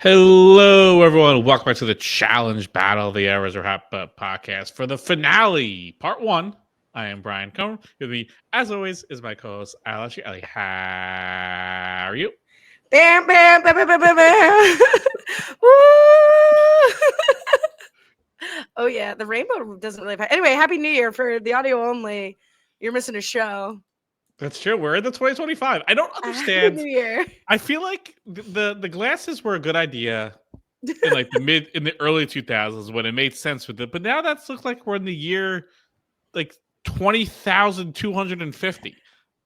Hello, everyone. Welcome back to the Challenge Battle of the RHAP podcast for the finale, part one. I am Brian Cohen. With me, as always, is my co-host, Ali Lasher. How are you? Bam, bam, bam, bam, bam, bam, bam. Woo! Oh, yeah. The rainbow doesn't really. Anyway, Happy New Year for the audio only. You're missing a show. That's true. We're in the 2025. I don't Happy understand. New Year. I feel like the glasses were a good idea in like the early 2000s when it made sense with it, but now that's looks like we're in the year like 20,250.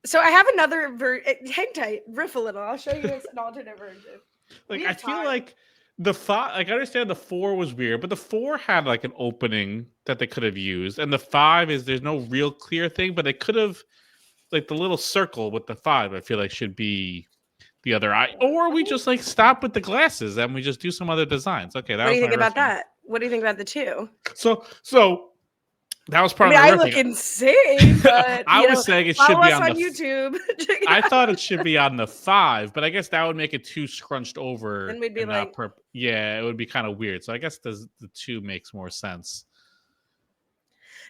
So I have another hang tight, riff a little. I'll show you an alternate version. Like I feel like the 5, like I understand the 4 was weird, but the 4 had like an opening that they could have used, and the 5 is there's no real clear thing, but they could have like the little circle with the 5. I feel like should be the other eye, or we just like stop with the glasses and we just do some other designs. Okay, What do you think about that? What do you think about the 2? So that was part of my I look insane, but I was saying it should be on YouTube. I thought it should be on the 5, but I guess that would make it too scrunched over. Then we'd be like, yeah, it would be kind of weird. So I guess the 2 makes more sense.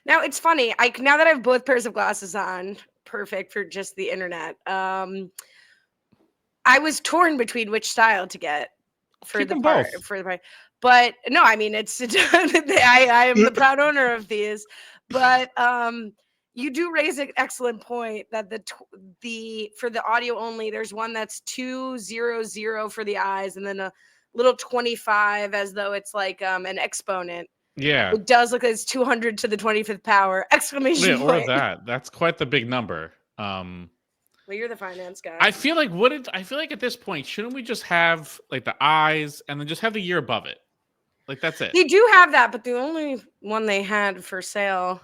Now it's funny. Now that I have both pairs of glasses on, perfect for just the internet. I was torn between which style to get for Keep the them part both. for the part. But no, I mean I am the proud owner of these. But you do raise an excellent point that the for the audio only, there's one that's 200 for the eyes, and then a little 25 as though it's like an exponent. Yeah, it does look like it's 200 to the 25th power! Exclamation point! Or that. That's quite the big number. Well, you're the finance guy. I feel like at this point, shouldn't we just have like the eyes and then just have the year above it? Like that's it. They do have that, but the only one they had for sale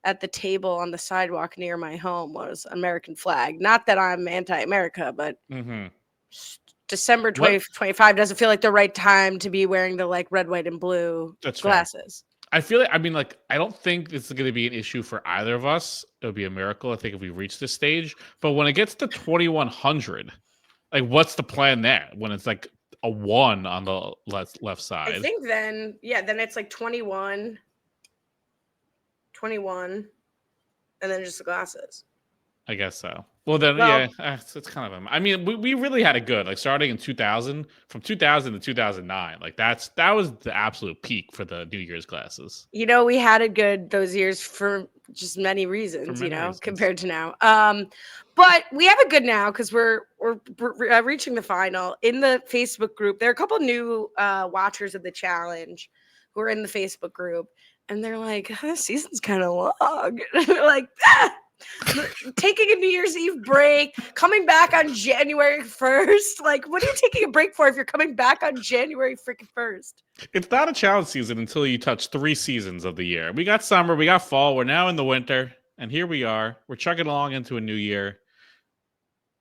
at the table on the sidewalk near my home was American flag. Not that I'm anti-America, but December 2025 doesn't feel like the right time to be wearing the like red, white, and blue glasses. Fair. I feel like, I don't think this is going to be an issue for either of us. It would be a miracle, I think, if we reach this stage. But when it gets to 2100, like, what's the plan there? When it's like a 1 on the left side. I think then it's like 21, and then just the glasses. I guess so. Well, then, it's kind of. We really had it good. Like starting in 2000, from 2000 to 2009, like that was the absolute peak for the New Year's glasses. We had it good those years for just many reasons. Compared to now. But we have it good now because we're reaching the final in the Facebook group. There are a couple new watchers of the challenge who are in the Facebook group, and they're like, "This season's kind of long." They're like, taking a New Year's Eve break, coming back on January 1st. Like, what are you taking a break for if you're coming back on January freaking 1st? It's not a challenge season until you touch 3 seasons of the year. We got summer, we got fall, we're now in the winter, and here we are. We're chugging along into a new year.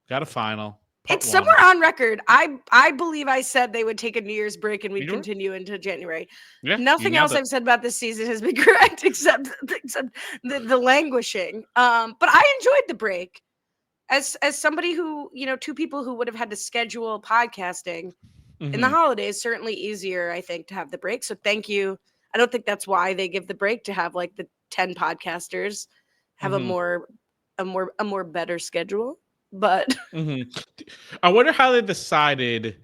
Got a final. It's somewhere on record. I believe I said they would take a New Year's break and we'd continue into January. Yeah, nothing else I've said about this season has been correct except the languishing. But I enjoyed the break. As somebody who, 2 people who would have had to schedule podcasting in the holidays, certainly easier, I think, to have the break. So thank you. I don't think that's why they give the break, to have like the 10 podcasters have a more better schedule. But I wonder how they decided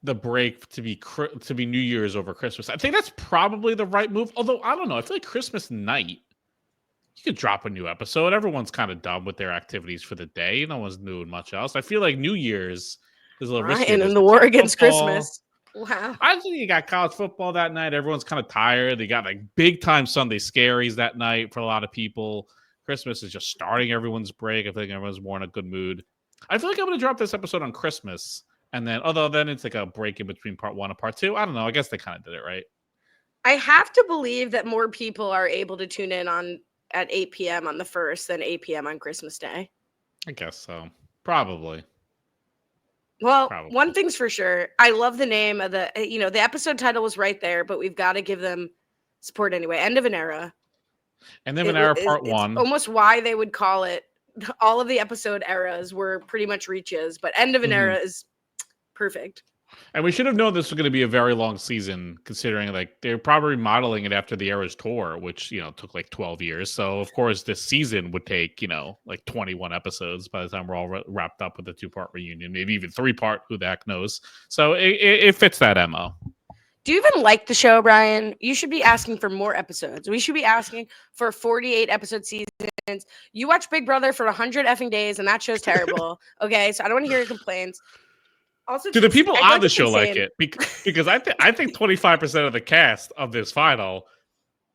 the break to be New Year's over Christmas. I think that's probably the right move. Although I don't know, I feel like Christmas night you could drop a new episode. Everyone's kind of done with their activities for the day. No one's doing much else. I feel like New Year's is a little risky. And in the war against Christmas. Wow. I think you got college football that night. Everyone's kind of tired. They got like big time Sunday scaries that night for a lot of people. Christmas is just starting everyone's break. I think everyone's more in a good mood. I feel like I'm going to drop this episode on Christmas. And then, then it's like a break in between part 1 and part 2. I don't know. I guess they kind of did it right. I have to believe that more people are able to tune in at 8 p.m. on the 1st than 8 p.m. on Christmas Day. I guess so. Probably. Well, one thing's for sure. I love the name of the episode title was right there, but we've got to give them support anyway. End of an Era. End of an Era part 1. It's almost why they would call it. All of the episode eras were pretty much reaches, but End of an Era is perfect. And we should have known this was going to be a very long season, considering like they're probably modeling it after the Eras tour, which took like 12 years. So of course this season would take like 21 episodes by the time we're all wrapped up with the 2-part reunion, maybe even 3-part. Who the heck knows? So it fits that MO. Do you even like the show, Brian? You should be asking for more episodes. We should be asking for 48 episode seasons. You watch Big Brother for 100 effing days, and that show's terrible. Okay, so I don't want to hear your complaints. Also, do the people on the show like it? Because I think 25% of the cast of this final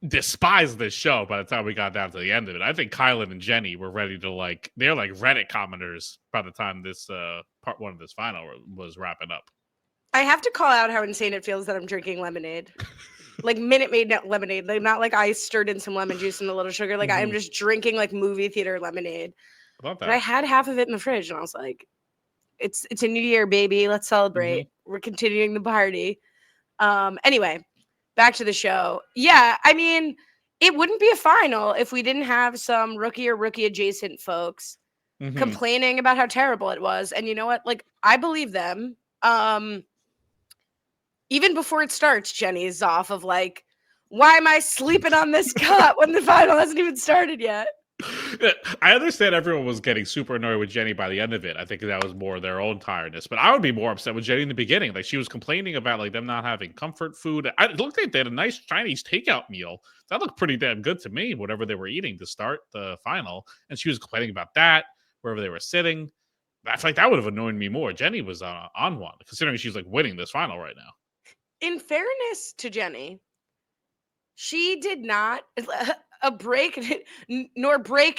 despise this show by the time we got down to the end of it. I think Kylan and Jenny were ready to they're like Reddit commenters by the time this part 1 of this final was wrapping up. I have to call out how insane it feels that I'm drinking lemonade. Like Minute Maid lemonade. Like not like I stirred in some lemon juice and a little sugar. Like I'm just drinking like movie theater lemonade. I love that. But I had half of it in the fridge and I was like, it's a new year, baby. Let's celebrate. We're continuing the party. Anyway, back to the show. Yeah, I mean, it wouldn't be a final if we didn't have some rookie or rookie adjacent folks complaining about how terrible it was. And you know what? Like, I believe them. Even before it starts, Jenny is off of like, why am I sleeping on this cup when the final hasn't even started yet? I understand everyone was getting super annoyed with Jenny by the end of it. I think that was more their own tiredness. But I would be more upset with Jenny in the beginning. Like she was complaining about like them not having comfort food. It looked like they had a nice Chinese takeout meal. That looked pretty damn good to me, whatever they were eating to start the final. And she was complaining about that, wherever they were sitting. I feel like that would have annoyed me more. Jenny was on one, considering she's like winning this final right now. In fairness to Jenny, she did not a break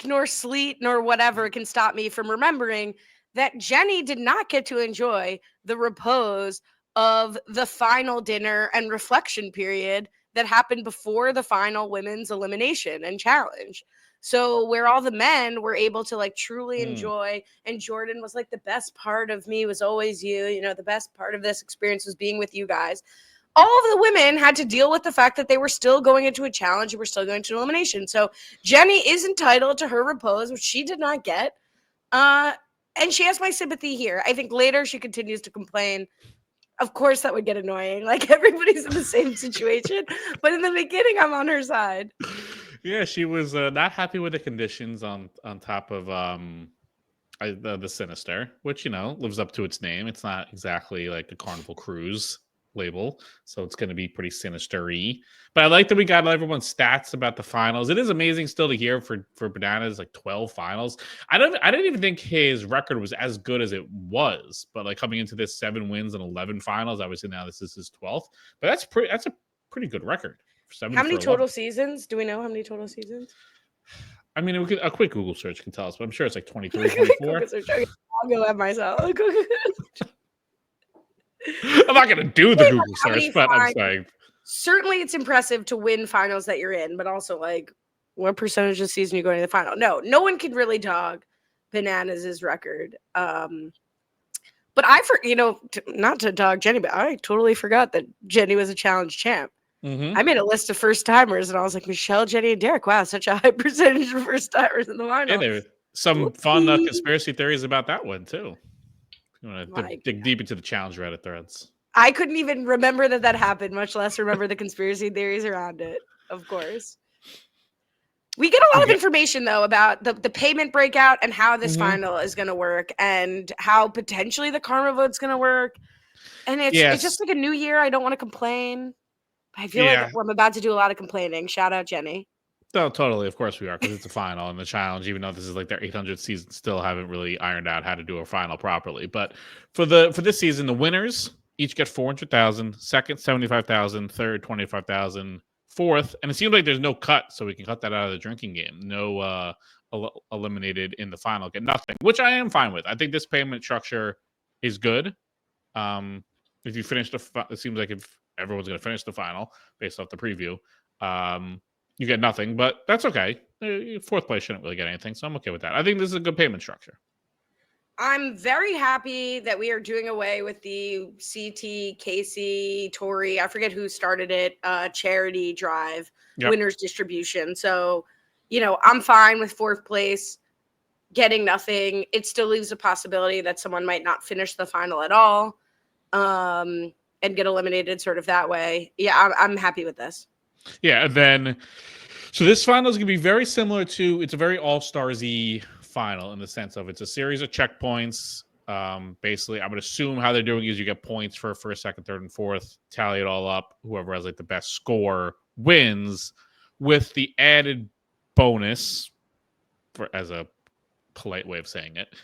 nor sleet nor whatever can stop me from remembering that Jenny did not get to enjoy the repose of the final dinner and reflection period that happened before the final women's elimination and challenge. So where all the men were able to like truly enjoy, and Jordan was like, the best part of me was always you, the best part of this experience was being with you guys. All of the women had to deal with the fact that they were still going into a challenge and were still going to elimination. So Jenny is entitled to her repose, which she did not get. And she has my sympathy here. I think later she continues to complain. Of course, that would get annoying. Like everybody's in the same situation. But in the beginning, I'm on her side. Yeah, she was not happy with the conditions on top of the Sinister, which, lives up to its name. It's not exactly like a Carnival Cruise label, so it's going to be pretty sinister-y. But I like that we got everyone's stats about the finals. It is amazing still to hear for Bananas like 12 finals. I didn't even think his record was as good as it was, but like coming into this 7 wins and 11 finals, obviously now this is his 12th, but that's a pretty good record. How many total seasons? Do we know how many total seasons? I mean, a quick Google search can tell us, but I'm sure it's like 23, 24. I'll go at myself. I'm not going to do the Google search, but I'm saying. Certainly it's impressive to win finals that you're in, but also like what percentage of the season you going to the final? No one can really dog Bananas' record. But not to dog Jenny, but I totally forgot that Jenny was a challenge champ. I made a list of first timers and I was like, Michelle, Jenny, and Derek. Wow, such a high percentage of first timers in the final. Yeah, there were some fun conspiracy theories about that one too. You want to dig deep into the challenge Reddit threads. I couldn't even remember that happened, much less remember the conspiracy theories around it, of course. We get a lot of information, though, about the payment breakout and how this final is going to work and how potentially the karma vote's going to work. And it's just like a new year. I don't want to complain. I feel like I'm about to do a lot of complaining. Shout out, Jenny. No, totally. Of course we are, because it's a final and the challenge, even though this is like their 800th season, still haven't really ironed out how to do a final properly. But for this season, the winners each get 400,000, second 75,000, third 25,000, fourth, and it seems like there's no cut, so we can cut that out of the drinking game. No eliminated in the final get nothing, which I am fine with. I think this payment structure is good. If you finish it seems like if everyone's going to finish the final based off the preview. You get nothing, but that's okay. Fourth place shouldn't really get anything, so I'm okay with that. I think this is a good payment structure. I'm very happy that we are doing away with the CT, Casey, Tori, I forget who started it, charity drive, winners distribution. So, I'm fine with fourth place getting nothing. It still leaves a possibility that someone might not finish the final at all. and get eliminated sort of that way. Yeah, I'm happy with this. Yeah, and then so this final is going to be very similar to, it's a very all-stars-y final in the sense of it's a series of checkpoints. Basically, I would assume how they're doing is you get points for first, second, third, and fourth, tally it all up. Whoever has like the best score wins, with the added bonus, for as a polite way of saying it,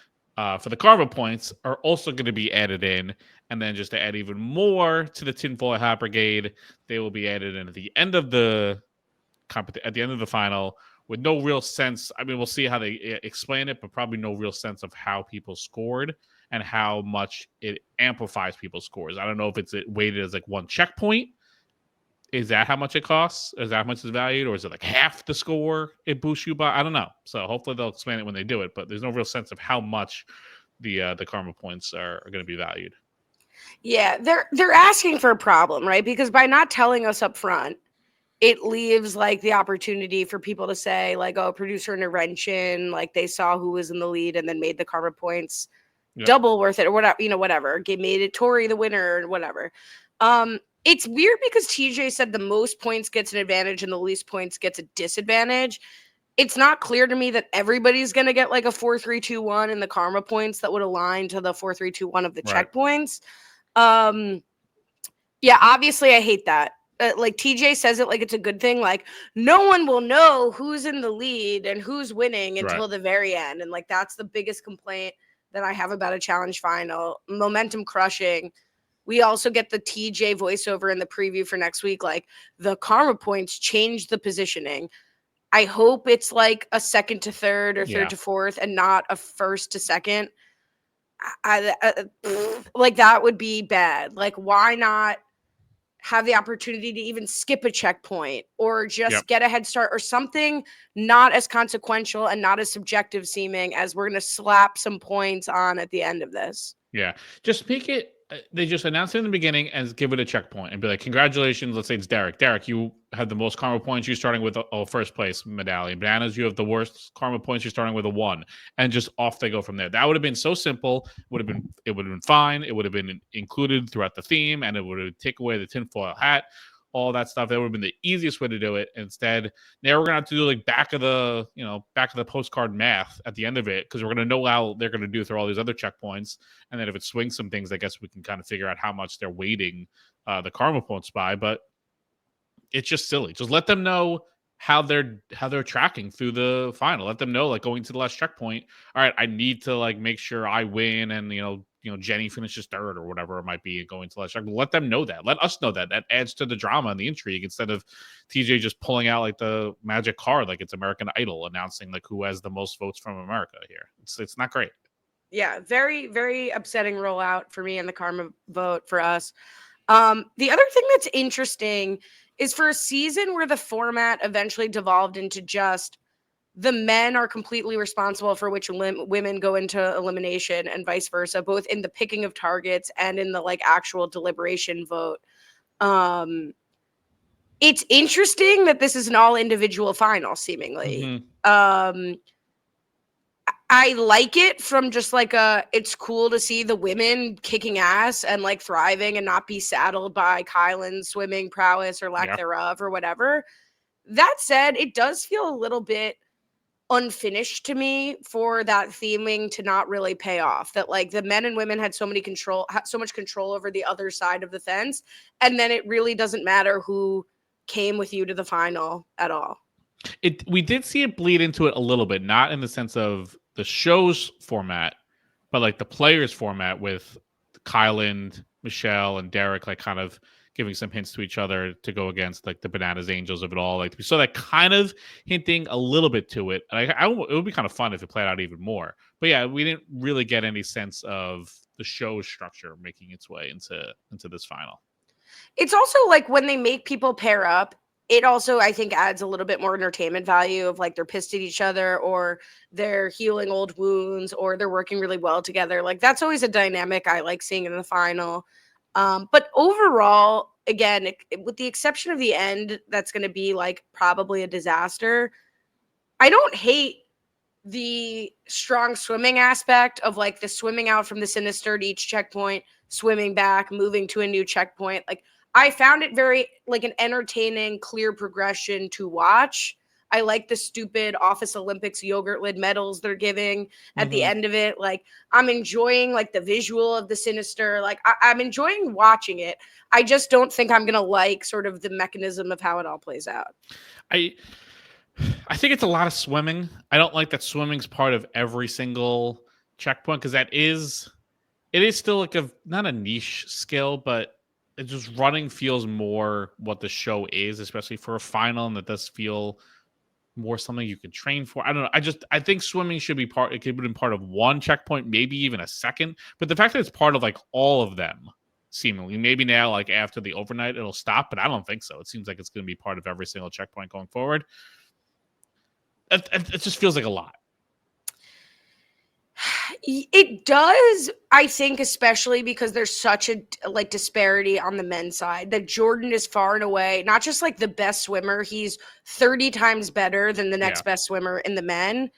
for the karma points are also going to be added in. And then just to add even more to the tinfoil hat brigade, they will be added in at the end of the at the end of the final, with no real sense. I mean, we'll see how they explain it, but probably no real sense of how people scored and how much it amplifies people's scores. I don't know if it's weighted as like one checkpoint. Is that how much it costs? Is that how much it's valued? Or is it like half the score it boosts you by? I don't know. So hopefully they'll explain it when they do it, but there's no real sense of how much the karma points are going to be valued. Yeah, they're asking for a problem, right? Because by not telling us up front, it leaves like the opportunity for people to say like, oh, producer intervention, like they saw who was in the lead and then made the karma points double worth it or whatever, whatever. Made it Tori the winner or whatever. It's weird because TJ said the most points gets an advantage and the least points gets a disadvantage. It's not clear to me that everybody's going to get like a 4-3-2-1 in the karma points that would align to the 4-3-2-1 of the checkpoints. Yeah, obviously I hate that. Like TJ says it like it's a good thing. Like no one will know who's in the lead and who's winning until the very end. And like that's the biggest complaint that I have about a challenge final. Momentum crushing. We also get the TJ voiceover in the preview for next week. Like the karma points change the positioning. I hope it's like a second to third or third to fourth and not a first to second. Like that would be bad. Like why not have the opportunity to even skip a checkpoint or just get a head start or something not as consequential and not as subjective seeming as we're going to slap some points on at the end of this. Yeah. Just make it, they just announce it in the beginning and give it a checkpoint and be like, congratulations. Let's say it's Derek. Derek, you had the most karma points. You're starting with a first place medallion. Bananas, you have the worst karma points. You're starting with a 1. And just off they go from there. That would have been so simple. It would have been fine. It would have been included throughout the theme, and it would have taken away the tinfoil hat, all that stuff. That would have been the easiest way to do it. Instead, now we're gonna have to do like back of the postcard math at the end of it, because we're gonna know how they're gonna do through all these other checkpoints. And then if it swings some things, I guess we can kind of figure out how much they're weighting the karma points by. But it's just silly. Just let them know how they're tracking through the final. Let them know, like, going to the last checkpoint, all right, I need to like make sure I win, and Jenny finishes third or whatever it might be going to the last checkpoint. Let them know that. Let us know that. That adds to the drama and the intrigue, instead of TJ just pulling out like the magic card like it's American Idol, announcing like who has the most votes from America here. It's not great. Yeah, very, very upsetting rollout for me and the karma vote for us. The other thing that's interesting is for a season where the format eventually devolved into just the men are completely responsible for which women go into elimination and vice versa, both in the picking of targets and in the like actual deliberation vote. It's interesting that this is an all individual final, seemingly. I like it from just like it's cool to see the women kicking ass and like thriving and not be saddled by Kylan's swimming prowess or lack thereof or whatever. That said, it does feel a little bit unfinished to me for that theming to not really pay off. That like the men and women had so much control over the other side of the fence, and then it really doesn't matter who came with you to the final at all. We did see it bleed into it a little bit, not in the sense of the show's format, but like the players' format, with Kylan, Michelle, and Derek like kind of giving some hints to each other to go against like the Bananas Angels of it all. Like we saw that kind of hinting a little bit to it. It would be kind of fun if it played out even more. But yeah, we didn't really get any sense of the show's structure making its way into this final. It's also like when they make people pair up, it also, I think, adds a little bit more entertainment value of like they're pissed at each other or they're healing old wounds or they're working really well together. Like that's always a dynamic I like seeing in the final. But overall, again, with the exception of the end, that's going to be like probably a disaster. I don't hate the strong swimming aspect of like the swimming out from the sinister to each checkpoint, swimming back, moving to a new checkpoint. Like, I found it very like an entertaining, clear progression to watch. I like the stupid Office Olympics yogurt lid medals they're giving at the end of it. Like, I'm enjoying like the visual of the Sinister. Like, I'm enjoying watching it. I just don't think I'm gonna like sort of the mechanism of how it all plays out. I think it's a lot of swimming. I don't like that swimming's part of every single checkpoint, because it is still like not a niche skill, but it just running feels more what the show is, especially for a final, and that does feel more something you can train for. I don't know. I think swimming should be part. It could have been part of one checkpoint, maybe even a second. But the fact that it's part of like all of them, seemingly, maybe now like after the overnight it'll stop, but I don't think so. It seems like it's going to be part of every single checkpoint going forward. It just feels like a lot. It does, I think, especially because there's such a like disparity on the men's side, that Jordan is far and away not just like the best swimmer, he's 30 times better than the next best swimmer in the men.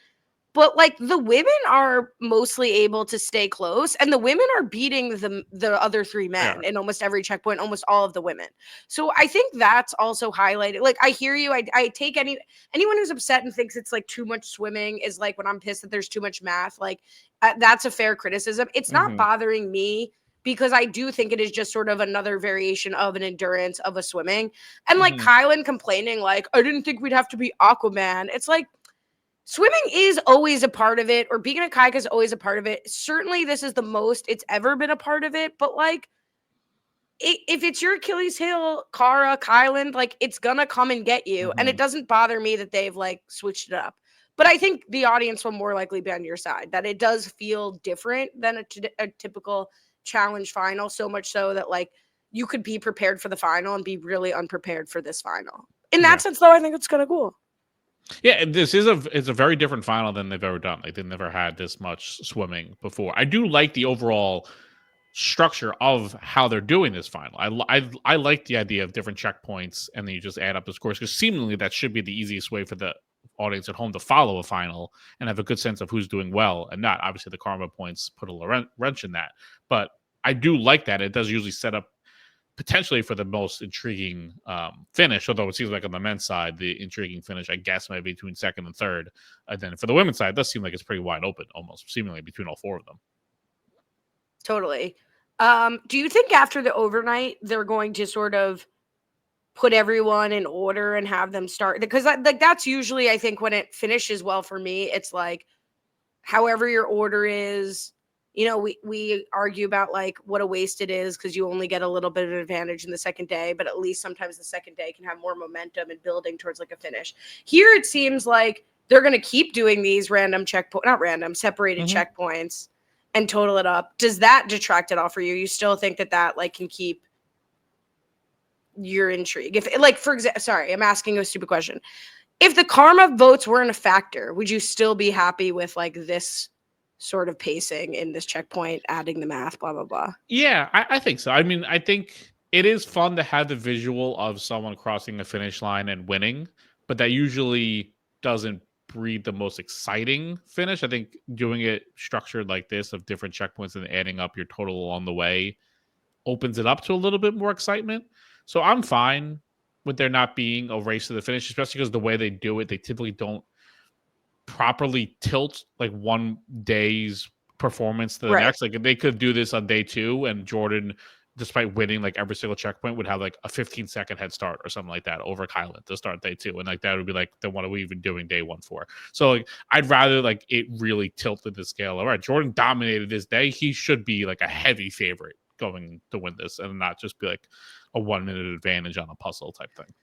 But like the women are mostly able to stay close, and the women are beating the other three men in almost every checkpoint, almost all of the women. So I think that's also highlighted. Like, I hear you. I take anyone who's upset and thinks it's like too much swimming is like when I'm pissed that there's too much math. Like, that's a fair criticism. It's not bothering me, because I do think it is just sort of another variation of an endurance of a swimming. And like Kylan complaining, like, I didn't think we'd have to be Aquaman. It's like, swimming is always a part of it, or being a kayak is always a part of it. Certainly, this is the most it's ever been a part of it. But like, if it's your Achilles heel, Kara, Kylan, like, it's gonna come and get you. And it doesn't bother me that they've like switched it up. But I think the audience will more likely be on your side, that it does feel different than a typical challenge final. So much so that like you could be prepared for the final and be really unprepared for this final. In that sense, though, I think it's kind of cool. Yeah, this is it's a very different final than they've ever done. Like, they've never had this much swimming before. I do like the overall structure of how they're doing this final. I like the idea of different checkpoints, and then you just add up the scores, because seemingly that should be the easiest way for the audience at home to follow a final and have a good sense of who's doing well and not. Obviously, the karma points put a wrench in that, but I do like that. It does usually set up potentially for the most intriguing finish, although it seems like on the men's side, the intriguing finish, I guess, might be between second and third. And then for the women's side, it does seem like it's pretty wide open, almost seemingly between all four of them. Totally. Do you think after the overnight, they're going to sort of put everyone in order and have them start? Because like that's usually, I think, when it finishes well for me, it's like, however your order is, you know, we argue about like what a waste it is, because you only get a little bit of advantage in the second day, but at least sometimes the second day can have more momentum and building towards like a finish. Here it seems like they're going to keep doing these random separated checkpoints and total it up. Does that detract at all for you? You still think that like can keep your intrigue? If like, for example, sorry, I'm asking a stupid question. If the karma votes weren't a factor, would you still be happy with like this sort of pacing in this checkpoint, adding the math, blah, blah, blah? Yeah, I think so. I mean, I think it is fun to have the visual of someone crossing the finish line and winning, but that usually doesn't breed the most exciting finish. I think doing it structured like this, of different checkpoints and adding up your total along the way, opens it up to a little bit more excitement. So I'm fine with there not being a race to the finish, especially because the way they do it, they typically don't properly tilt like one day's performance to the next. Like, they could do this on day 2, and Jordan, despite winning like every single checkpoint, would have like a 15-second head start or something like that over Kylan to start day 2, and like that would be like, then what are we even doing day 1 for? So like, I'd rather like it really tilted the scale. All right, Jordan dominated this day, he should be like a heavy favorite going to win this, and not just be like a 1-minute advantage on a puzzle type thing.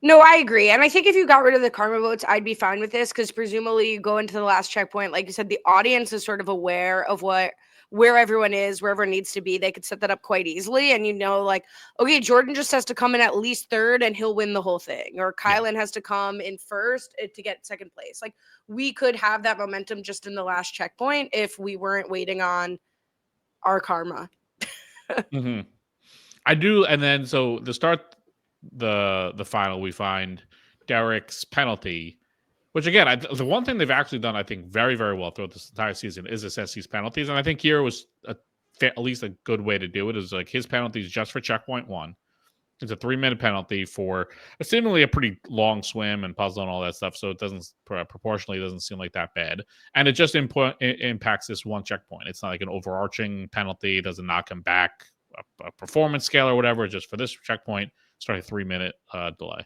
No, I agree. And I think if you got rid of the karma votes, I'd be fine with this, because presumably you go into the last checkpoint, like you said, the audience is sort of aware of where everyone is, where everyone needs to be. They could set that up quite easily. And, you know, like, okay, Jordan just has to come in at least third and he'll win the whole thing. Or Kylan has to come in first to get second place. Like, we could have that momentum just in the last checkpoint if we weren't waiting on our karma. I do. And then, so the start, the final, we find Derek's penalty, which again, the one thing they've actually done, I think, very, very well throughout this entire season is assess these penalties. And I think here was a at least a good way to do it is like his penalty is just for checkpoint 1. It's a 3-minute penalty for seemingly a pretty long swim and puzzle and all that stuff. So it doesn't proportionally doesn't seem like that bad. And it just impacts this one checkpoint. It's not like an overarching penalty. It doesn't knock him back a performance scale or whatever. Just for this checkpoint, starting a 3-minute delay.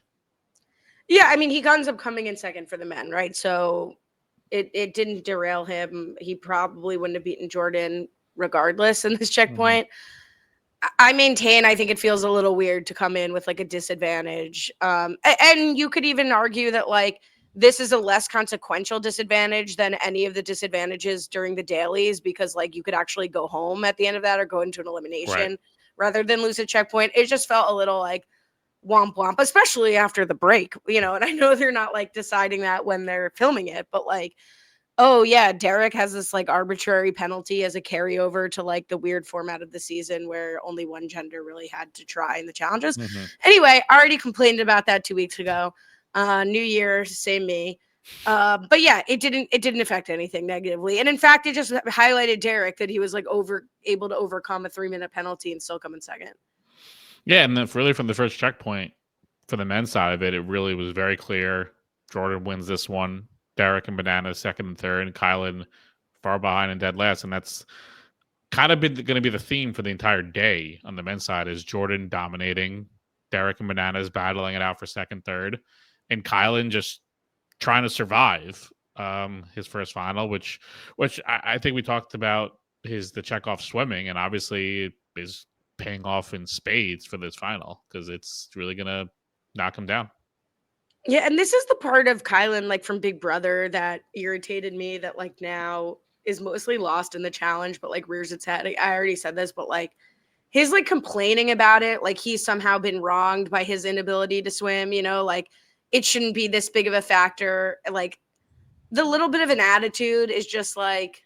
Yeah, I mean, he ends up coming in second for the men, right? So it didn't derail him. He probably wouldn't have beaten Jordan regardless in this checkpoint. I maintain I think it feels a little weird to come in with like a disadvantage. And you could even argue that like this is a less consequential disadvantage than any of the disadvantages during the dailies because like you could actually go home at the end of that or go into an elimination rather than lose a checkpoint. It just felt a little like womp womp, especially after the break, and I know they're not like deciding that when they're filming it, but like, oh yeah, Derek has this like arbitrary penalty as a carryover to like the weird format of the season where only one gender really had to try in the challenges. Anyway, I already complained about that 2 weeks ago. New year, same me. But yeah, it didn't affect anything negatively. And in fact, it just highlighted Derek that he was like able to overcome a 3-minute penalty and still come in second. Yeah, and then really from the first checkpoint for the men's side of it, it really was very clear. Jordan wins this one. Derek and Bananas second and third, and Kylan far behind and dead last. And that's kind of going to be the theme for the entire day on the men's side is Jordan dominating, Derek and Bananas battling it out for second, third, and Kylan just trying to survive his first final, which I think we talked about the checkoff swimming, and obviously is paying off in spades for this final because it's really going to knock him down. Yeah, and this is the part of Kylan, like from Big Brother, that irritated me that like now is mostly lost in the challenge, but like rears its head. I already said this, but like his like complaining about it, like he's somehow been wronged by his inability to swim, like it shouldn't be this big of a factor. Like the little bit of an attitude is just like,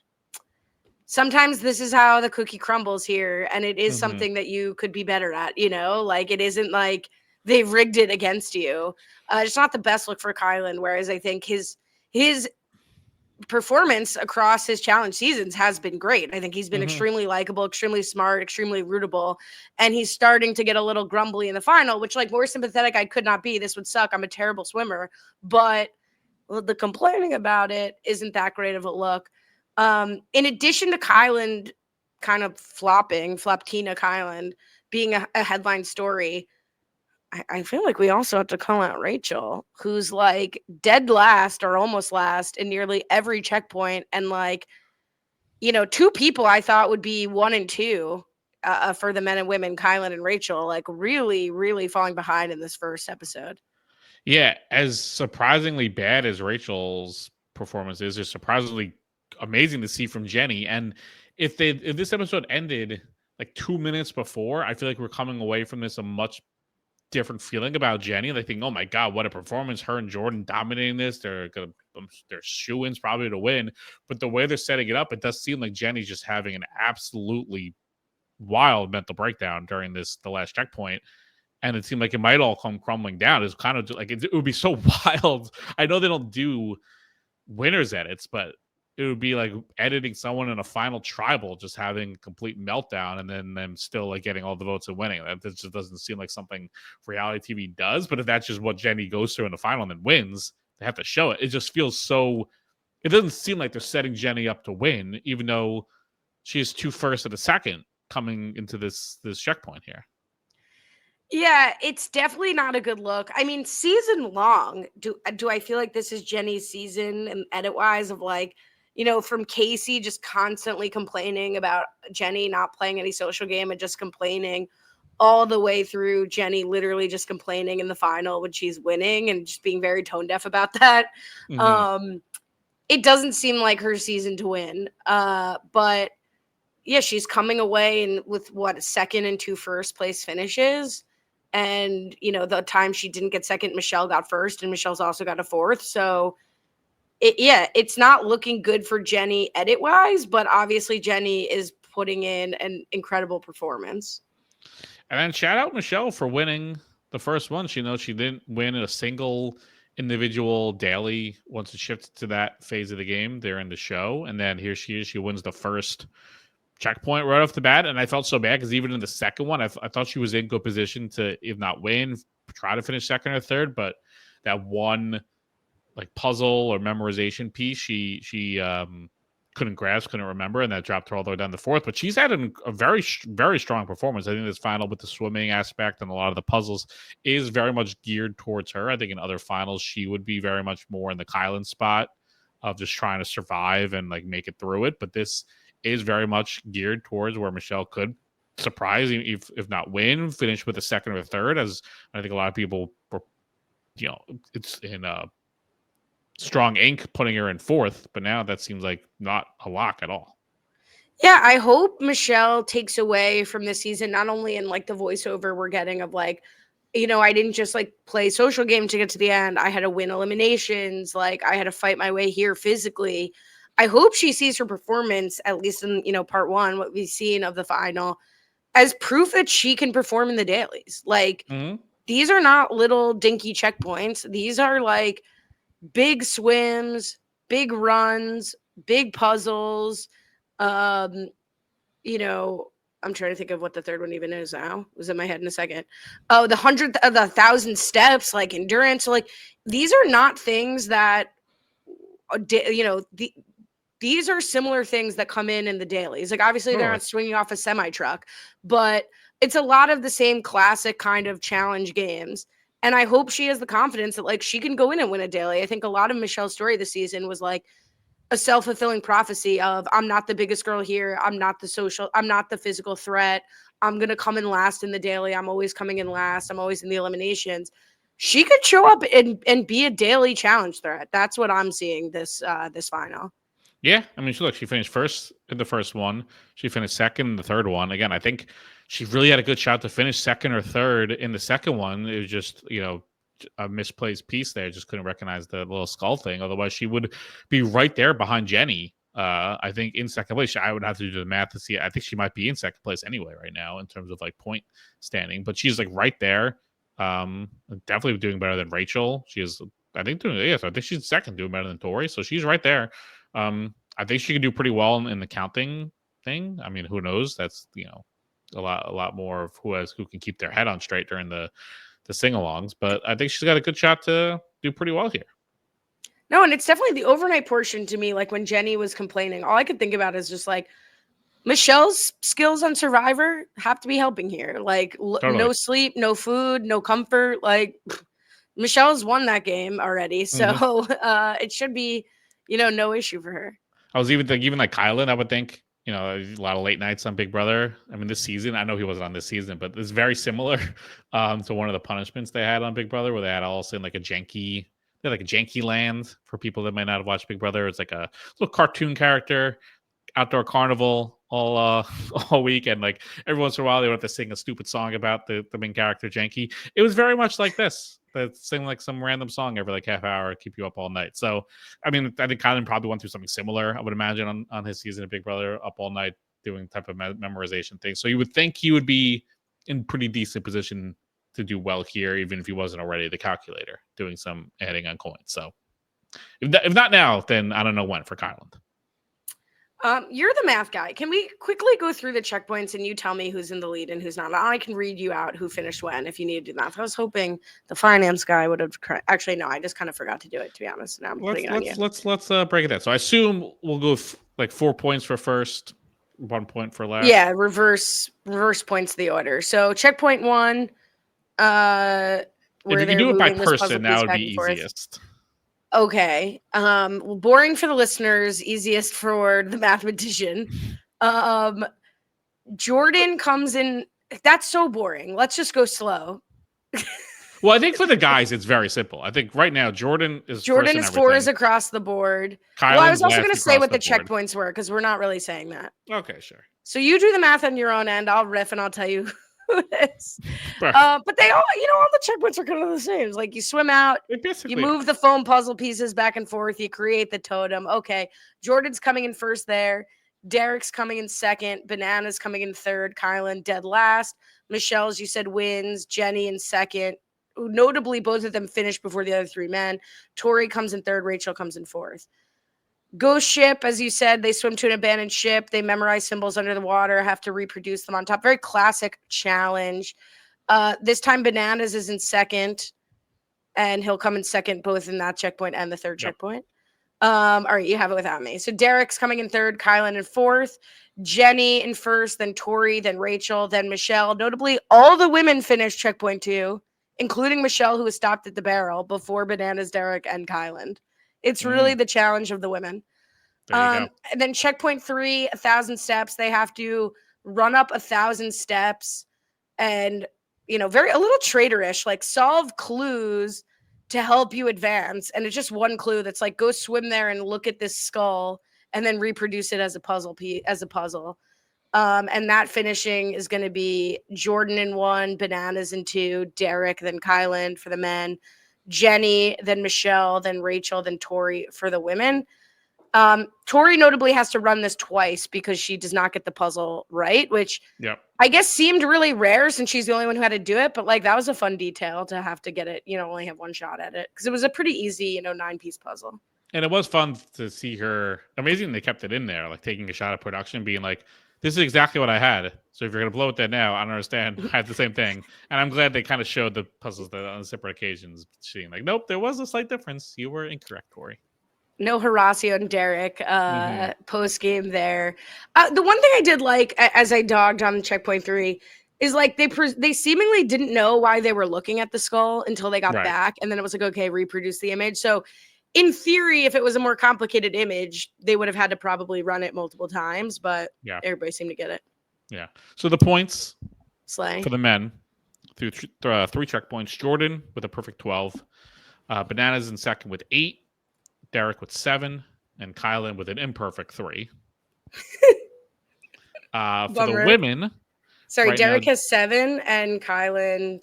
sometimes this is how the cookie crumbles here. And it is something that you could be better at, like it isn't like they've rigged it against you. It's not the best look for Kylan. Whereas I think his performance across his challenge seasons has been great. I think he's been extremely likable, extremely smart, extremely rootable. And he's starting to get a little grumbly in the final, which like more sympathetic I could not be. This would suck. I'm a terrible swimmer. But the complaining about it isn't that great of a look. In addition to Kylan kind of Floptina Kylan being a headline story, I feel like we also have to call out Rachel, who's like dead last or almost last in nearly every checkpoint. And like, two people I thought would be 1 and 2 for the men and women, Kylan and Rachel, like really, really falling behind in this first episode. Yeah, as surprisingly bad as Rachel's performance is, it's surprisingly amazing to see from Jenny. And if this episode ended like 2 minutes before, I feel like we're coming away from this a much different feeling about Jenny. They think, oh my God, what a performance. Her and Jordan dominating this. They're shoo-ins probably to win. But the way they're setting it up, it does seem like Jenny's just having an absolutely wild mental breakdown during the last checkpoint. And it seemed like it might all come crumbling down. It's kind of like it would be so wild. I know they don't do winners edits, but it would be like editing someone in a final tribal just having a complete meltdown and then them still like getting all the votes and winning. That just doesn't seem like something reality TV does. But if that's just what Jenny goes through in the final and then wins, they have to show it. It just feels so. It doesn't seem like they're setting Jenny up to win, even though she is 2 first and a second coming into this checkpoint here. Yeah, it's definitely not a good look. I mean, season long, do I feel like this is Jenny's season and edit wise of like, from Casey just constantly complaining about Jenny not playing any social game and just complaining all the way through Jenny literally just complaining in the final when she's winning and just being very tone deaf about that. It doesn't seem like her season to win. But yeah, she's coming away with what, 2nd and 2 first place finishes. And, the time she didn't get second, Michelle got first, and Michelle's also got a 4th. So, it's not looking good for Jenny edit-wise, but obviously Jenny is putting in an incredible performance. And then shout out Michelle for winning the first one. She didn't win a single individual daily once it shifted to that phase of the game. They're in the show. And then here she is. She wins the first checkpoint right off the bat, and I felt so bad because even in the second one, I thought she was in good position to, if not win, try to finish second or third. But that one like puzzle or memorization piece, she couldn't grasp, couldn't remember, and that dropped her all the way down to fourth. But she's had a very, very strong performance. I think this final with the swimming aspect and a lot of the puzzles is very much geared towards her. I think in other finals, she would be very much more in the Kylan spot of just trying to survive and like make it through it. But this is very much geared towards where Michelle could surprise, if not win, finish with a second or a third, as I think a lot of people were, it's in strong ink putting her in fourth, but now that seems like not a lock at all. Yeah, I hope Michelle takes away from this season, not only in like the voiceover we're getting of like, I didn't just like play social game to get to the end. I had to win eliminations. Like I had to fight my way here physically. I hope she sees her performance, at least in, part one, what we've seen of the final, as proof that she can perform in the dailies. Like these are not little dinky checkpoints. These are like big swims, big runs, big puzzles. I'm trying to think of what the third one even is now. It was in my head in a second. Oh, the 1,000 steps, like endurance. So, like, these are not things that, these are similar things that come in the dailies. Like, obviously, they're not swinging off a semi-truck, but it's a lot of the same classic kind of challenge games. And I hope she has the confidence that, like, she can go in and win a daily. I think a lot of Michelle's story this season was, like, a self-fulfilling prophecy of, I'm not the biggest girl here. I'm not the physical threat. I'm going to come in last in the daily. I'm always coming in last. I'm always in the eliminations. She could show up and be a daily challenge threat. That's what I'm seeing this final. Yeah, I mean, she finished first in the first one. She finished second in the third one. Again, I think she really had a good shot to finish second or third in the second one. It was just, a misplaced piece there. Just couldn't recognize the little skull thing. Otherwise, she would be right there behind Jenny. I think in second place. I would have to do the math to see. I think she might be in second place anyway right now in terms of like point standing. But she's like right there. Definitely doing better than Rachel. She is, I think, so I think she's second, doing better than Tori. So she's right there. I think she can do pretty well in the counting thing. I mean, who knows? That's a lot more of who can keep their head on straight during the sing-alongs. But I think she's got a good shot to do pretty well here. No, and it's definitely the overnight portion to me. Like when Jenny was complaining, all I could think about is just like Michelle's skills on Survivor have to be helping here. Like totally. No sleep, no food, no comfort. Like Michelle's won that game already, so it should be. No issue for her. I was even thinking, like Kylan, I would think, a lot of late nights on Big Brother. I mean, this season, I know he wasn't on this season, but it's very similar to one of the punishments they had on Big Brother, where they had also like a janky land for people that might not have watched Big Brother. It's like a little cartoon character, outdoor carnival all week, and like every once in a while they would have to sing a stupid song about the main character Janky. It was very much like this. They sing like some random song every like half hour, keep you up all night. So I mean, I think Kylan probably went through something similar, I would imagine, on his season of Big Brother, up all night doing type of memorization thing. So you would think he would be in pretty decent position to do well here, even if he wasn't already the calculator doing some adding on coins. So if not now, then I don't know when for Kylan. You're the math guy. Can we quickly go through the checkpoints and you tell me who's in the lead and who's not? I can read you out who finished when if you need to do math. I was hoping the finance guy would have. Actually, no, I just kind of forgot to do it, to be honest. Now I'm putting it on you. Let's break it down. So I assume we'll go like 4 points for first, 1 point for last. Yeah, reverse points the order. So checkpoint 1. If you can do it by person, that would be easiest. Okay. Boring for the listeners, easiest for the mathematician. Jordan comes in. That's so boring. Let's just go slow. Well, I think for the guys, it's very simple. I think right now, Jordan is 4 is across the board. Kylan's well, I was also going to say what the checkpoints were because we're not really saying that. Okay, sure. So you do the math on your own end. I'll riff and I'll tell you who it is. But they all, all the checkpoints are kind of the same. It's like you swim out, you move the foam puzzle pieces back and forth, you create the totem. Okay, Jordan's coming in first there. Derek's coming in second. Banana's coming in third. Kylan dead last. Michelle's, you said, wins. Jenny in second. Notably, both of them finished before the other 3 men. Tori comes in third. Rachel comes in fourth. Ghost ship, as you said, they swim to an abandoned ship. They memorize symbols under the water, have to reproduce them on top. Very classic challenge. This time Bananas is in second, and he'll come in second both in that checkpoint and the third checkpoint. All right, you have it without me. So Derek's coming in third, Kylan in fourth, Jenny in first, then Tori, then Rachel, then Michelle. Notably, all the women finished checkpoint 2, including Michelle, who was stopped at the barrel before Bananas, Derek, and Kylan. It's really the challenge of the women. There you go. And then checkpoint 3, 1,000 steps. They have to run up 1,000 steps and, a little traitorish, like solve clues to help you advance. And it's just one clue that's like, go swim there and look at this skull and then reproduce it as a puzzle and that finishing is going to be Jordan in 1, Bananas in 2, Derek, then Kylan for the men, Jenny, then Michelle, then Rachel, then Tori for the women. Tori notably has to run this twice because she does not get the puzzle right, which I guess seemed really rare since she's the only one who had to do it. But like, that was a fun detail to have to get it, only have one shot at it because it was a pretty easy, 9-piece puzzle. And it was fun to see her. Amazing they kept it in there, like taking a shot at production, being like, this is exactly what I had. So if you're going to blow it there now, I don't understand. I had the same thing. And I'm glad they kind of showed the puzzles on separate occasions, seeing like, nope, there was a slight difference. You were incorrect, Tori. No Horacio and Derek post game there. The one thing I did like as I dogged on checkpoint 3 is like they seemingly didn't know why they were looking at the skull until they got back, and then it was like, okay, reproduce the image. So in theory, if it was a more complicated image, they would have had to probably run it multiple times, but everybody seemed to get it. Yeah. So the points for the men through 3 checkpoints: Jordan with a perfect 12, Bananas in second with 8. Derek with 7, and Kylan with an imperfect 3. For the women, sorry, Derek has 7 and Kylan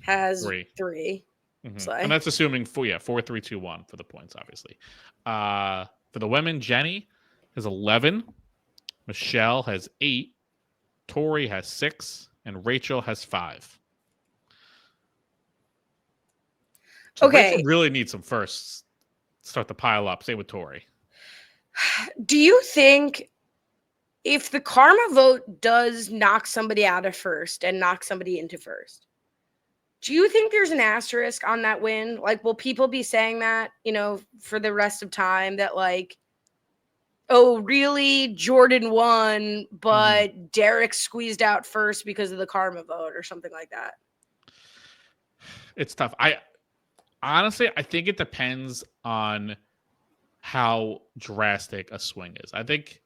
has 3. Mm-hmm. And that's assuming 4, 3, 2, 1 for the points, obviously. For the women, Jenny has 11, Michelle has 8, Tori has 6, and Rachel has 5. So Rachel really needs some firsts. Start to pile up. Same with Tori. Do you think if the karma vote does knock somebody out of first and knock somebody into first, do you think there's an asterisk on that win? Like, will people be saying that, for the rest of time that like, oh, really? Jordan won, but Derek squeezed out first because of the karma vote or something like that? It's tough. Honestly, I think it depends on how drastic a swing is. I think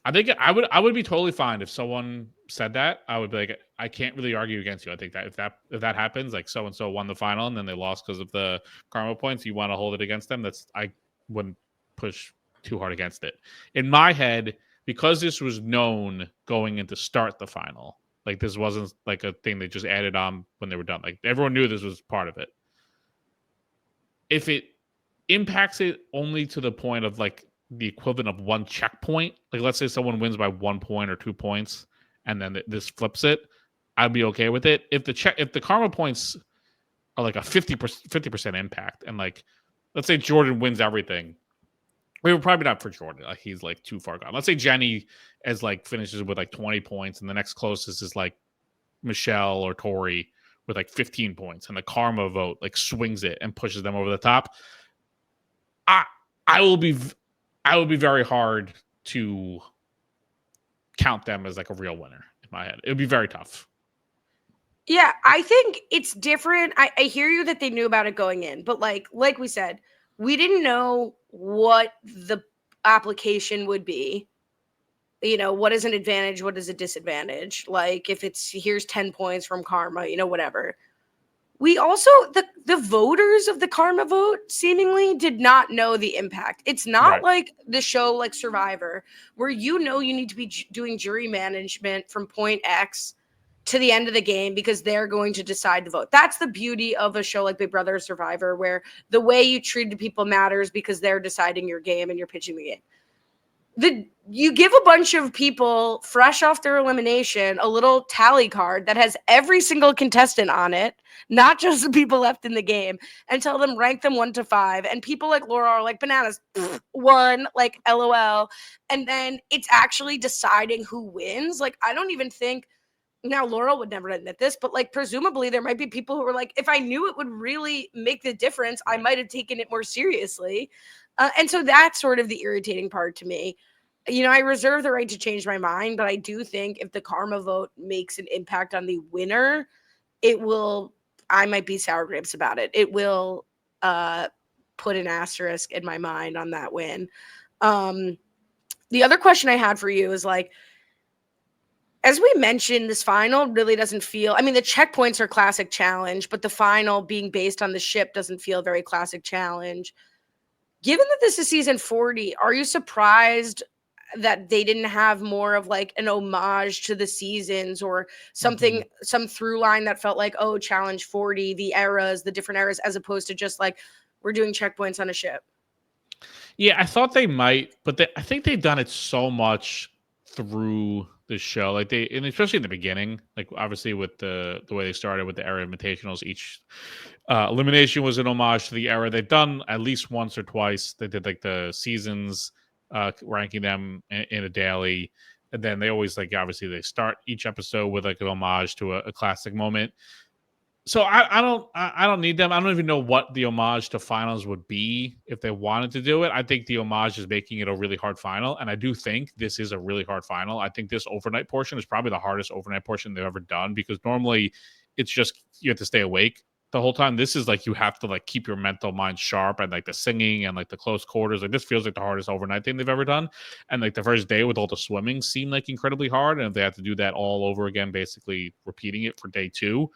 I would be totally fine if someone said that. I would be like, I can't really argue against you. I think that if that happens, like so and so won the final and then they lost because of the karma points, you want to hold it against them. I wouldn't push too hard against it. In my head, because this was known going in to start the final, like this wasn't like a thing they just added on when they were done. Like everyone knew this was part of it. If it impacts it only to the point of like the equivalent of one checkpoint, like let's say someone wins by 1 point or 2 points, and then this flips it, I'd be okay with it. If the karma points are like a 50% impact, and like let's say Jordan wins everything, we were probably not for Jordan. Like he's like too far gone. Let's say Jenny as like finishes with like 20 points, and the next closest is like Michelle or Tori with like 15 points, and the karma vote like swings it and pushes them over the top. I will be very hard to count them as like a real winner in my head. It would be very tough. Yeah, I think it's different. I hear you that they knew about it going in, but like we said, we didn't know what the application would be. What is an advantage? What is a disadvantage? Like if it's here's 10 points from karma, whatever. We also, the voters of the karma vote seemingly did not know the impact. It's not like the show like Survivor, where you need to be doing jury management from point X to the end of the game because they're going to decide to vote. That's the beauty of a show like Big Brother or Survivor, where the way you treat people matters because they're deciding your game and you're pitching the game. you give a bunch of people fresh off their elimination a little tally card that has every single contestant on it, not just the people left in the game, and tell them rank them 1 to 5. And people like Laura are like, bananas, 1, like LOL. And then it's actually deciding who wins. Like, I don't even think, now Laura would never admit this, but like presumably there might be people who were like, if I knew it would really make the difference, I might have taken it more seriously. And so that's sort of the irritating part to me. You know, I reserve the right to change my mind, but I do think if the karma vote makes an impact on the winner, it will, I might be sour grapes about it. It will put an asterisk in my mind on that win. The other question I had for you is like, as we mentioned, this final really doesn't feel, I mean, the checkpoints are classic challenge, but the final being based on the ship doesn't feel very classic challenge. Given that this is season 40, are you surprised that they didn't have more of like an homage to the seasons or something, some through line that felt like, oh, challenge 40, the eras, the different eras, as opposed to just like, we're doing checkpoints on a ship? Yeah, I thought they might, but I think they've done it so much through the show, like and especially in the beginning, like obviously with the way they started with the era invitationals, each elimination was an homage to the era. They've done at least once or twice. They did like the seasons, ranking them in a daily, and then they always like obviously they start each episode with like an homage to a classic moment. So I don't need them. I don't even know what the homage to finals would be if they wanted to do it. I think the homage is making it a really hard final, and I do think this is a really hard final. I think this overnight portion is probably the hardest overnight portion they've ever done, because normally it's just you have to stay awake the whole time. This is like you have to like keep your mental mind sharp, and like the singing and like the close quarters. Like this feels like the hardest overnight thing they've ever done. And like the first day with all the swimming seemed like incredibly hard, and if they have to do that all over again, basically repeating it for day 2.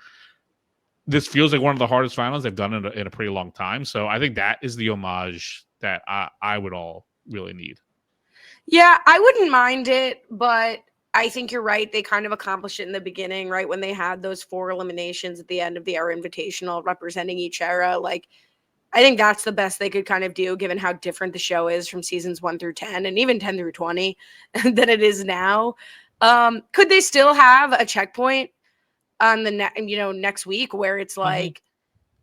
This feels like one of the hardest finals they've done in a pretty long time. So I think that is the homage that I would all really need. Yeah, I wouldn't mind it, but I think you're right. They kind of accomplished it in the beginning, right? When they had those 4 eliminations at the end of the era invitational representing each era. Like, I think that's the best they could kind of do, given how different the show is from seasons 1 through 10 and even 10 through 20 than it is now. Could they still have a checkpoint on the next week where it's like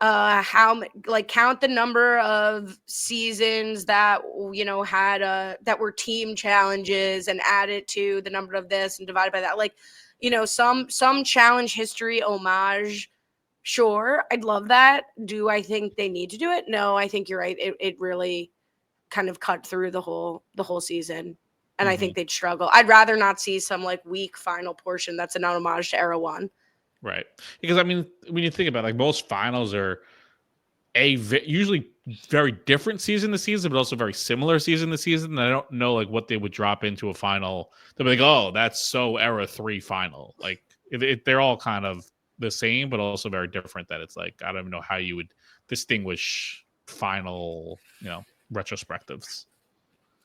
how like count the number of seasons that had that were team challenges and add it to the number of this and divide by that, like some challenge history homage. Sure, I'd love that. Do I think they need to do it? No, I think you're right. It really kind of cut through the whole season, and I think they'd struggle. I'd rather not see some like weak final portion that's an homage to era 1. Right. Because, I mean, when you think about it, like most finals are usually very different season to season, but also very similar season to season. And I don't know like what they would drop into a final. They'll be like, oh, that's so era 3 final. Like they're all kind of the same, but also very different. That it's like, I don't even know how you would distinguish final, retrospectives.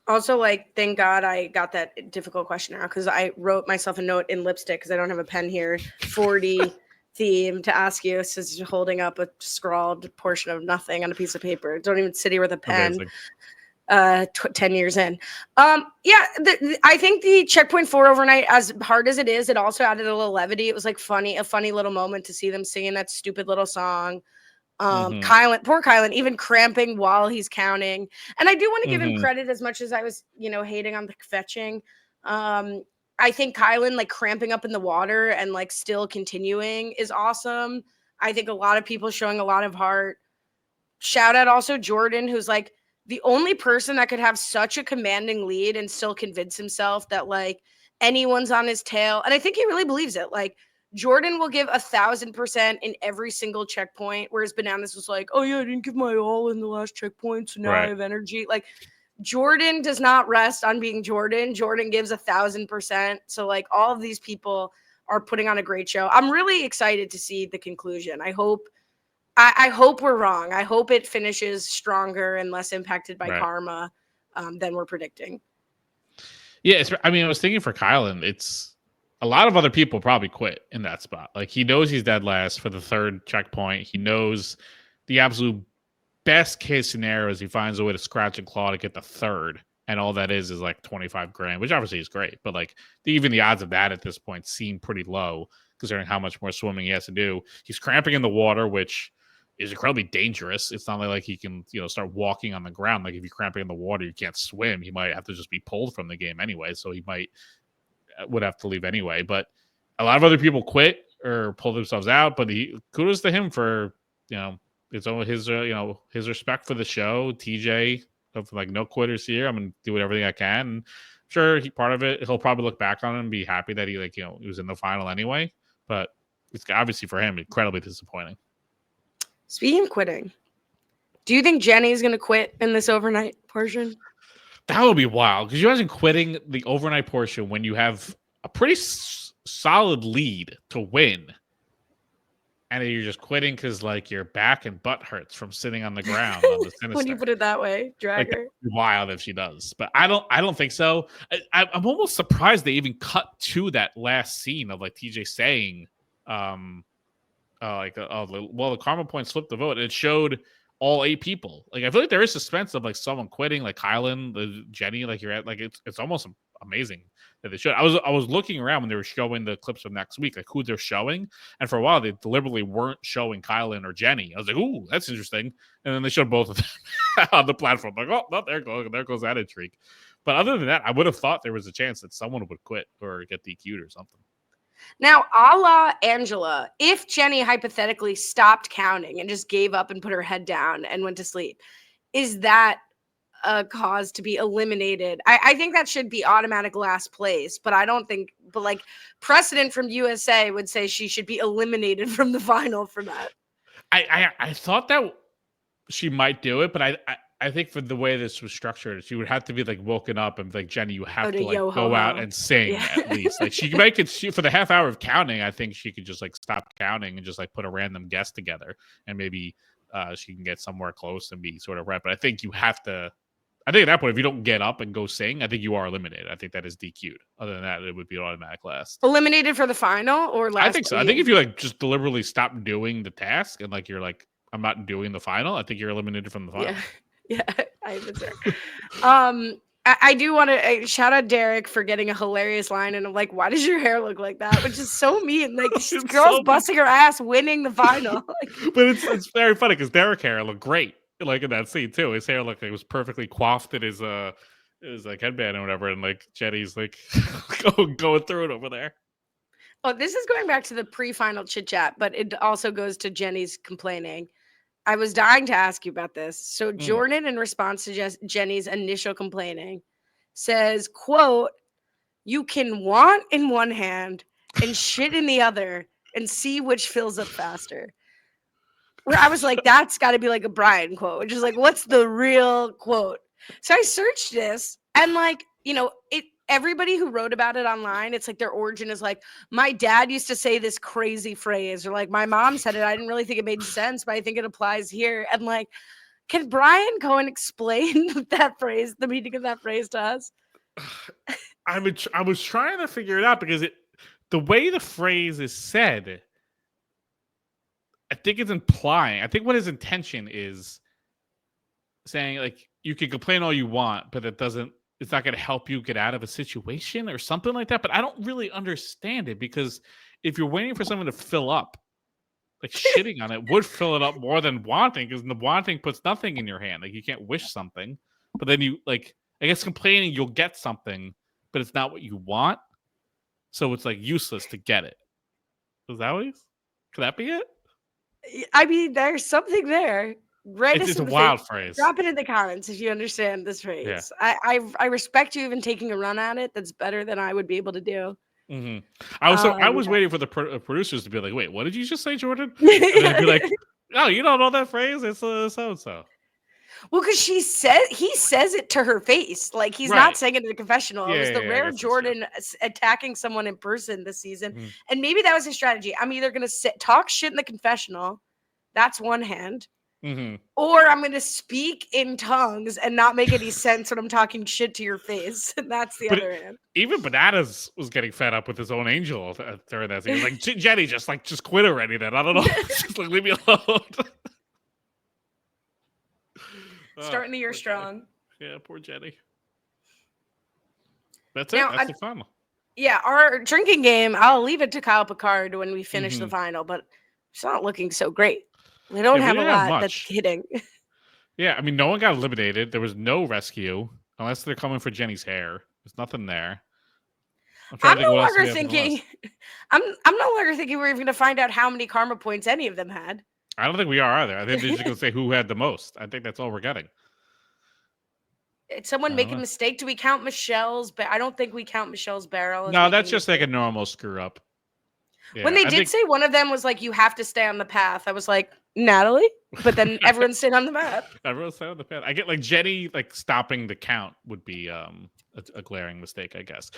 Also, like, thank God I got that difficult question out, because I wrote myself a note in lipstick because I don't have a pen here. 40 theme to ask you. So just holding up a scrawled portion of nothing on a piece of paper. Don't even sit here with a pen. 10 years in. I think the checkpoint 4 overnight, as hard as it is, it also added a little levity. It was like a funny little moment to see them singing that stupid little song. Kylan, poor Kylan, even cramping while he's counting. And I do want to give him credit, as much as I was, hating on the fetching. I think Kylan like cramping up in the water and like still continuing is awesome. I think a lot of people showing a lot of heart. Shout out also Jordan, who's like the only person that could have such a commanding lead and still convince himself that like anyone's on his tail. And I think he really believes it. Like, Jordan will give 1,000% in every single checkpoint, whereas Bananas was like, oh yeah, I didn't give my all in the last checkpoint, so now I have energy. Like, Jordan does not rest on being Jordan. Jordan gives 1,000%. So like all of these people are putting on a great show. I'm really excited to see the conclusion. I hope we're wrong. I hope it finishes stronger and less impacted by karma than we're predicting. Yeah, I was thinking for Kylan, it's a lot of other people probably quit in that spot. Like, he knows he's dead last for the 3rd checkpoint. He knows the absolute best case scenario is he finds a way to scratch and claw to get the 3rd and all that is like 25 grand, which obviously is great, but like even the odds of that at this point seem pretty low considering how much more swimming he has to do. He's cramping in the water, which is incredibly dangerous. It's not like he can, start walking on the ground. Like if you're cramping in the water, you can't swim. He might have to just be pulled from the game anyway. So he would have to leave anyway. But a lot of other people quit or pull themselves out. But kudos to him for, it's only his, his respect for the show. TJ of like no quitters here. I'm gonna do everything I can. And sure, part of it, he'll probably look back on it and be happy that he he was in the final anyway. But it's obviously for him incredibly disappointing. Speaking of quitting, do you think Jenny's going to quit in this overnight portion? That would be wild because you imagine quitting the overnight portion when you have a pretty solid lead to win. And you're just quitting because like your back and butt hurts from sitting on the ground on the sinister. When you put it that way, drag her. Wild if she does, but I don't think so. I'm almost surprised they even cut to that last scene of like TJ saying, the karma points flipped the vote. It showed all 8 people. Like I feel like there is suspense of like someone quitting, like Kylan, Jenny. Like you're at like it's almost amazing that they showed. I was looking around when they were showing the clips of next week, like who they're showing, and for a while they deliberately weren't showing Kylan or Jenny. I was like, ooh, that's interesting. And then they showed both of them on the platform. Like, oh, there goes that intrigue. But other than that, I would have thought there was a chance that someone would quit or get DQ'd or something. Now, a la Angela, if Jenny hypothetically stopped counting and just gave up and put her head down and went to sleep, is that a cause to be eliminated? I think that should be automatic last place, but I don't think, but like precedent from USA would say she should be eliminated from the final for that. I thought that she might do it, but I think for the way this was structured, she would have to be like woken up and like, Jenny, you have to like go out and sing at least. Like she could for the half hour of counting, I think she could just like stop counting and just like put a random guest together and maybe she can get somewhere close and be sort of right. But I think you have to. I think at that point, if you don't get up and go sing, I think you are eliminated. I think that is DQ'd. Other than that, it would be an automatic last. Eliminated for the final or last? I think so. I think if you like just deliberately stop doing the task and like you're like, I'm not doing the final, I think you're eliminated from the final. Yeah, I would say. I do want to shout out Derek for getting a hilarious line, and I'm like, why does your hair look like that? Which is so mean. Like, girl's busting her ass, winning the final. But it's very funny because Derek's hair looked great, like in that scene too. His hair looked like it was perfectly coiffed in his like headband or whatever, and like Jenny's like going through it over there. Oh, this is going back to the pre-final chit chat, but it also goes to Jenny's complaining. I was dying to ask you about this. So Jordan, in response to Jenny's initial complaining, says, quote, "You can want in one hand and shit in the other and see which fills up faster." Where I was like, that's got to be like a Brian quote, which is like, what's the real quote? So I searched this and like, everybody who wrote about it online, it's like their origin is like, my dad used to say this crazy phrase, or like my mom said it. I didn't really think it made sense, but I think it applies here. And like, can Brian Cohen explain that phrase, the meaning of that phrase to us? I was trying to figure it out because the way the phrase is said, I think it's implying, I think what his intention is saying, like, you can complain all you want, but it's not going to help you get out of a situation or something like that. But I don't really understand it because if you're waiting for someone to fill up, like shitting on it would fill it up more than wanting, because the wanting puts nothing in your hand. Like you can't wish something, but then you like, I guess complaining, you'll get something, but it's not what you want. So it's like useless to get it. Is that what could that be it? I mean, there's something there. It's a wild phrase. Drop it in the comments if you understand this phrase. Yeah. I respect you even taking a run at it. That's better than I would be able to do. Mm-hmm. I was waiting for the producers to be like, "Wait, what did you just say, Jordan?" And they'd be like, "Oh, you don't know that phrase? It's so and so." Well, because he says it to her face, like he's not saying it in the confessional. It was the rare Jordan attacking someone in person this season, and maybe that was his strategy. I'm either gonna talk shit in the confessional, that's one hand. Or I'm going to speak in tongues and not make any sense when I'm talking shit to your face. And that's the other hand. Even Bananas was getting fed up with his own angel during that. He was like, Jenny, just quit already then. I don't know. Just like, leave me alone. Starting the year strong. Jenny. Yeah, poor Jenny. That's it. That's the final. Yeah, our drinking game, I'll leave it to Kyle Picard when we finish the final, but it's not looking so great. We don't have a lot that's hitting. Yeah, I mean, no one got eliminated. There was no rescue, unless they're coming for Jenny's hair. There's nothing there. I'm no longer thinking we're even going to find out how many karma points any of them had. I don't think we are either. I think they're just going to say who had the most. I think that's all we're getting. Did someone make a mistake? Do we count Michelle's? But I don't think we count Michelle's barrel. No, that's just like a normal screw up. Yeah, when they did say one of them was like, you have to stay on the path, I was like, Natalie? But then everyone stayed on the path. Everyone stayed on the path. I get like Jenny like stopping the count would be a glaring mistake, I guess.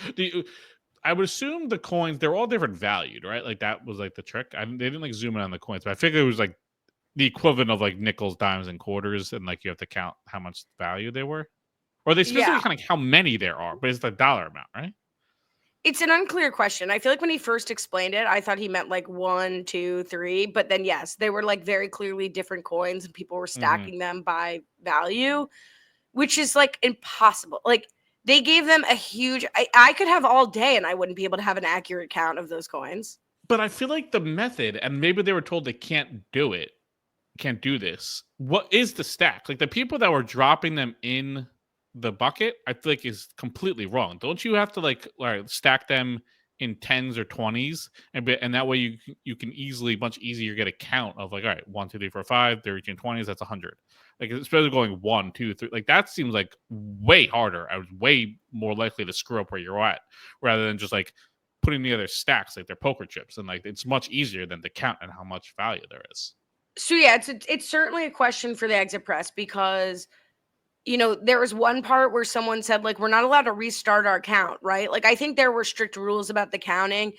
I would assume the coins, they're all different valued, right? Like that was like the trick. They didn't like zoom in on the coins, but I figured it was like the equivalent of like nickels, dimes, and quarters, and like you have to count how much value they were. Or they specifically kind of how many there are, but it's the dollar amount, right? It's an unclear question. I feel like when he first explained it, I thought he meant like 1, 2, 3. But then, yes, they were like very clearly different coins and people were stacking them by value, which is like impossible. Like they gave them a huge, I could have all day and I wouldn't be able to have an accurate count of those coins. But I feel like the method, and maybe they were told they can't do this. What is the stack? Like the people that were dropping them in the bucket, I feel like is completely wrong. Don't you have to like stack them in 10s or 20s, and that way you can much easier get a count of like, all right, 1, 2, 3, 4, 5, 13, 20s, that's 100. Like especially going 1, 2, 3, like that seems like way harder. I was way more likely to screw up where you're at, rather than just like putting together stacks like they're poker chips, and like it's much easier than to count and how much value there is. So yeah, it's certainly a question for the exit press because there was one part where someone said, like, we're not allowed to restart our count, right? Like, I think there were strict rules about the counting.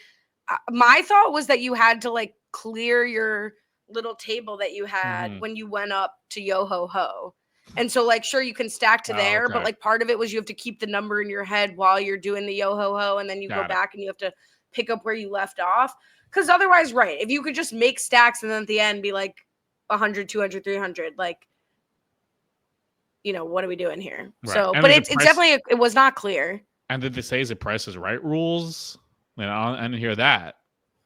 My thought was that you had to, like, clear your little table that you had when you went up to Yo-Ho-Ho. And so, like, sure, you can stack to there, but, like, part of it was you have to keep the number in your head while you're doing the Yo-Ho-Ho, and then you go back and you have to pick up where you left off. Because otherwise, right, if you could just make stacks and then at the end be, like, 100, 200, 300, like, what are we doing here? Right. So, and but it's definitely, it was not clear. And did they say is it Price is Right rules? I didn't hear that.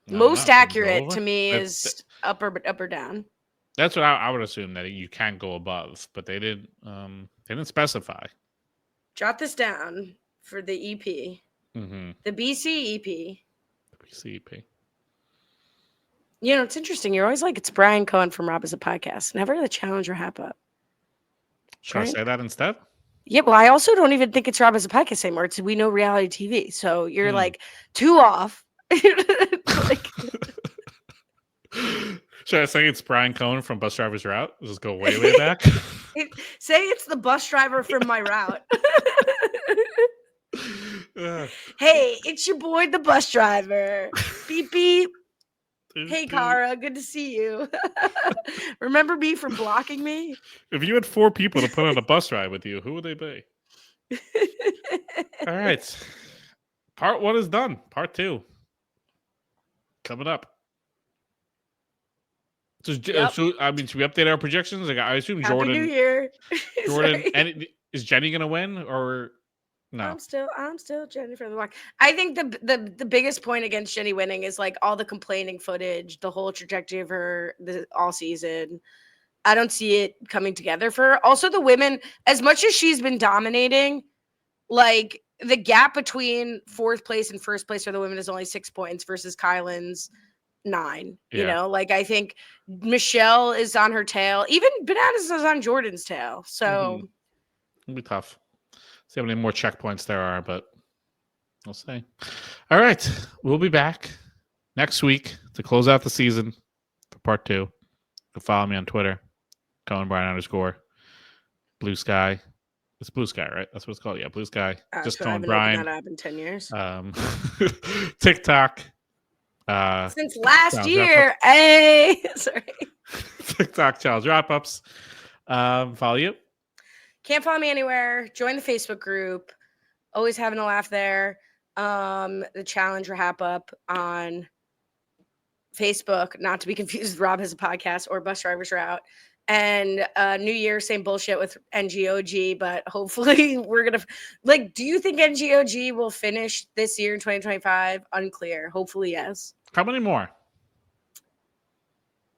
Most accurate to me is up or down. That's what I would assume, that you can go above, but they didn't specify. Jot this down for the EP. The BC EP. The BC EP. It's interesting. You're always like, it's Brian Cohen from RHAP as a podcast. Never the challenge or RHAP up. Should I say that instead? Yeah, well, I also don't even think it's RHAP as a podcast anymore. It's We Know Reality TV. So you're like 2 off. Like... Should I say it's Brian Cohen from Bus Driver's Route? Let's just go way, way back. Say it's the bus driver from my route. Hey, it's your boy, the bus driver. Beep, beep. Hey, Kara, good to see you. Remember me from blocking me? If you had 4 people to put on a bus ride with you, who would they be? All right. Part 1 is done. Part 2 coming up. So, should we update our projections? Like, I assume Happy Jordan. New Year. Jordan, and is Jenny going to win or no? I'm still Jenny for the walk. I think the biggest point against Jenny winning is like all the complaining footage, the whole trajectory of her all season. I don't see it coming together for her. Also, the women, as much as she's been dominating, like the gap between 4th place and 1st place for the women is only 6 points versus Kylan's 9. Yeah. Like I think Michelle is on her tail. Even Bananas is on Jordan's tail. So it'll be tough. See how many more checkpoints there are, but we'll see. All right. We'll be back next week to close out the season for part 2. You can follow me on Twitter, Cohen_Brian_. Blue Sky. It's Blue Sky, right? That's what it's called. Yeah, Blue Sky. Just Cohen Brian. I haven't opened that app in 10 years. TikTok. Since last year. Hey, sorry. TikTok challenge wrap-ups. Follow you. Can't follow me anywhere. Join the Facebook group. Always having a laugh there. The challenge RHAP up on Facebook, not to be confused with Rob has a podcast or Bus Driver's Route. And New Year, same bullshit with NGOG, but hopefully we're gonna like. Do you think NGOG will finish this year in 2025? Unclear. Hopefully, yes. How many more?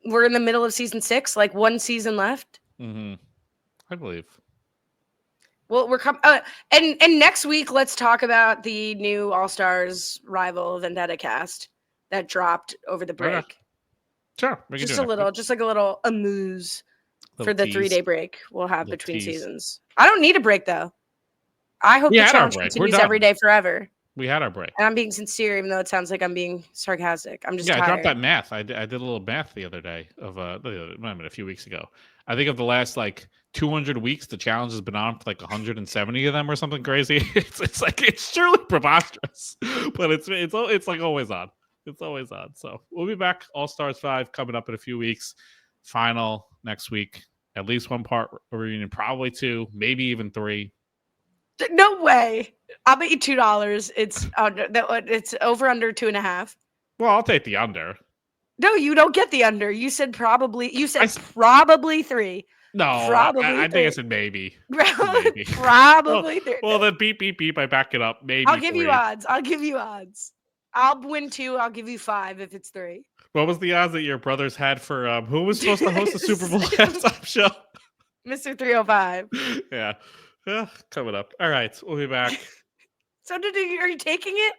We're in the middle of season 6, like one season left. Mm-hmm. I believe. Well, we're coming, and next week let's talk about the new All Stars Rival Vendetta cast that dropped over the break. Okay. Sure, just like a little amuse for the 3-day break we'll have between seasons. I don't need a break though. I hope the challenge continues every day forever. We had our break. And I'm being sincere, even though it sounds like I'm being sarcastic. I'm just tired. I dropped that math. I did a little math the other day of a few weeks ago. I think of the last like 200 weeks, the challenge has been on for like 170 of them or something crazy. It's truly preposterous, but it's like always on. It's always on. So we'll be back. All Stars 5 coming up in a few weeks. Final next week. At least one part reunion, probably 2, maybe even 3. No way. I'll bet you $2. It's over under 2.5. Well, I'll take the under. No, you don't get the under. You said probably. You said probably 3. No, probably. I think I said maybe. Probably 3. Well, then beep. I back it up. Maybe. I'll give you odds. I'll win 2. I'll give you 5 if it's 3. What was the odds that your brothers had for who was supposed to host the Super Bowl halftime show? Mr. 305. Yeah. Coming up. All right, we'll be back. So are you taking it?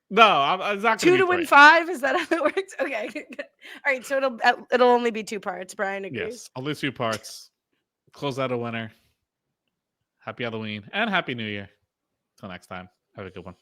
No, I'm not. 2 to win 5. Is that how it works? Okay. All right. So it'll only be 2 parts. Brian agrees. Yes, only 2 parts. Close out a winner. Happy Halloween and Happy New Year. Till next time. Have a good one.